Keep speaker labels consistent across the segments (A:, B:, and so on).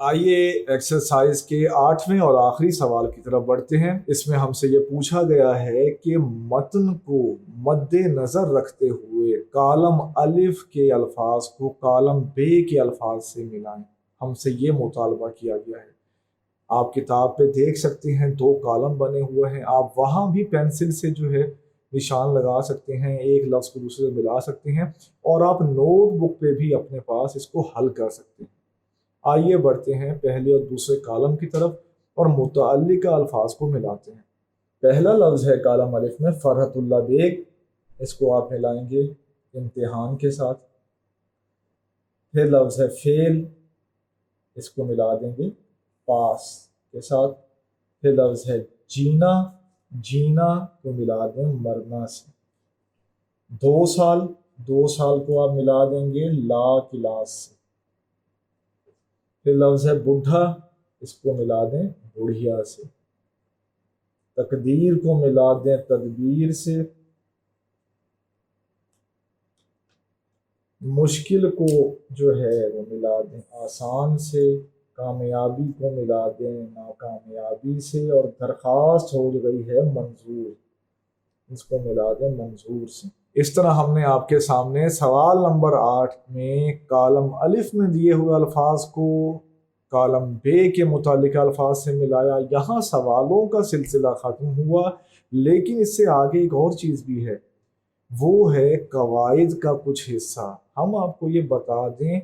A: आइए एक्सरसाइज के 8वें और आखिरी सवाल की तरफ बढ़ते हैं। इसमें हमसे ये पूछा गया है कि मतन को मद्देनजर रखते हुए कालम अलिफ के अल्फाज को कालम बे के अल्फाज से मिलाएं। हमसे ये मुतालबा किया गया है। आप किताब पे देख सकते हैं 2 कॉलम बने हुए हैं। आप वहाँ भी पेंसिल से जो है निशान लगा सकते हैं, एक लफ्ज़ को दूसरे से मिला सकते हैं, और आप नोटबुक पे भी अपने पास इसको हल कर सकते हैं। आइए बढ़ते हैं पहले और दूसरे कॉलम की तरफ और मुतअल्लिका अल्फाज को मिलाते हैं। पहला लफ्ज़ है कॉलम अलिफ में फरहतुल्ला बेग, इसको आप मिलाएंगे इम्तिहान के साथ। फिर लफ्ज़ है फेल, इसको मिला देंगे पास के साथ। फिर लफ्ज़ है जीना, जीना को मिला दें मरना से। 2 साल, 2 साल को आप मिला देंगे ला क्लास से। फिर लफ्ज़ है बुढ़ा, इसको मिला दें बुढ़िया से। तकदीर को मिला दें तदबीर से। मुश्किल को जो है वो मिला दें आसान से। कामयाबी को मिला दें नाकामयाबी से। और दरख्वास्त हो गई है मंजूर, इसको मिला दें मंजूर से। इस तरह हमने आपके सामने सवाल नंबर 8 में कॉलम अलिफ में दिए हुए अल्फाज को कॉलम बे के मुतालिक अल्फाज से मिलाया। यहाँ सवालों का सिलसिला ख़त्म हुआ, लेकिन इससे आगे एक और चीज़ भी है, वो है कवायद का कुछ हिस्सा। हम आपको ये बता दें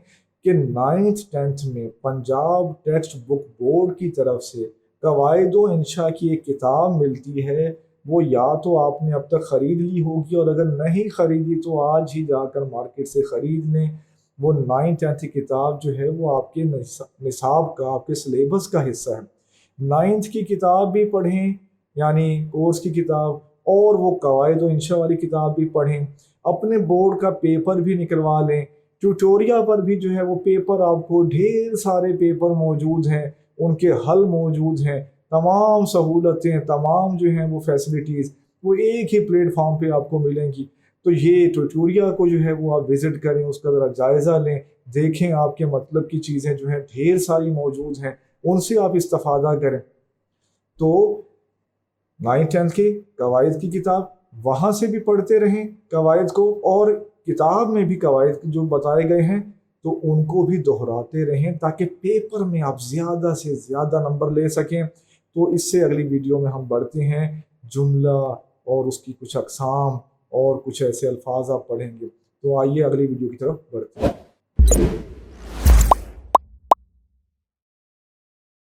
A: कि 9th 10th में पंजाब टेक्स्ट बुक बोर्ड की तरफ से कवायद व इंशा की एक किताब मिलती है। वो या तो आपने अब तक ख़रीद ली होगी, और अगर नहीं ख़रीदी तो आज ही जाकर मार्केट से ख़रीद लें। वो 9th 10th की किताब जो है वो आपके निसाब का, आपके सिलेबस का हिस्सा है। 9th की किताब भी पढ़ें, यानी कोर्स की किताब, और वो कवायद व इंशा वाली किताब भी पढ़ें। अपने बोर्ड का पेपर भी निकलवा लें। ट्यूटोरियल पर भी जो है वो पेपर, आपको ढेर सारे पेपर मौजूद हैं, उनके हल मौजूद हैं, तमाम सहूलतें, तमाम जो हैं वो फैसिलिटीज़ वो एक ही प्लेटफॉर्म पे आपको मिलेंगी। तो ये ट्यूटोरियल को जो है वो आप विज़िट करें, उसका ज़रा जायज़ा लें, देखें आपके मतलब की चीज़ें जो हैं ढेर सारी मौजूद हैं, उनसे आप इस्तेफ़ादा करें। तो 9th 10th की कवायद की किताब वहाँ से भी पढ़ते रहें कवायद को, और किताब में भी कवायद जो बताए गए हैं तो उनको भी दोहराते रहें, ताकि पेपर में आप ज़्यादा से ज़्यादा नंबर ले सकें। तो इससे अगली वीडियो में हम बढ़ते हैं, जुमला और उसकी कुछ अक़साम और कुछ ऐसे अल्फाज आप पढ़ेंगे। तो आइए अगली वीडियो की तरफ बढ़ते हैं।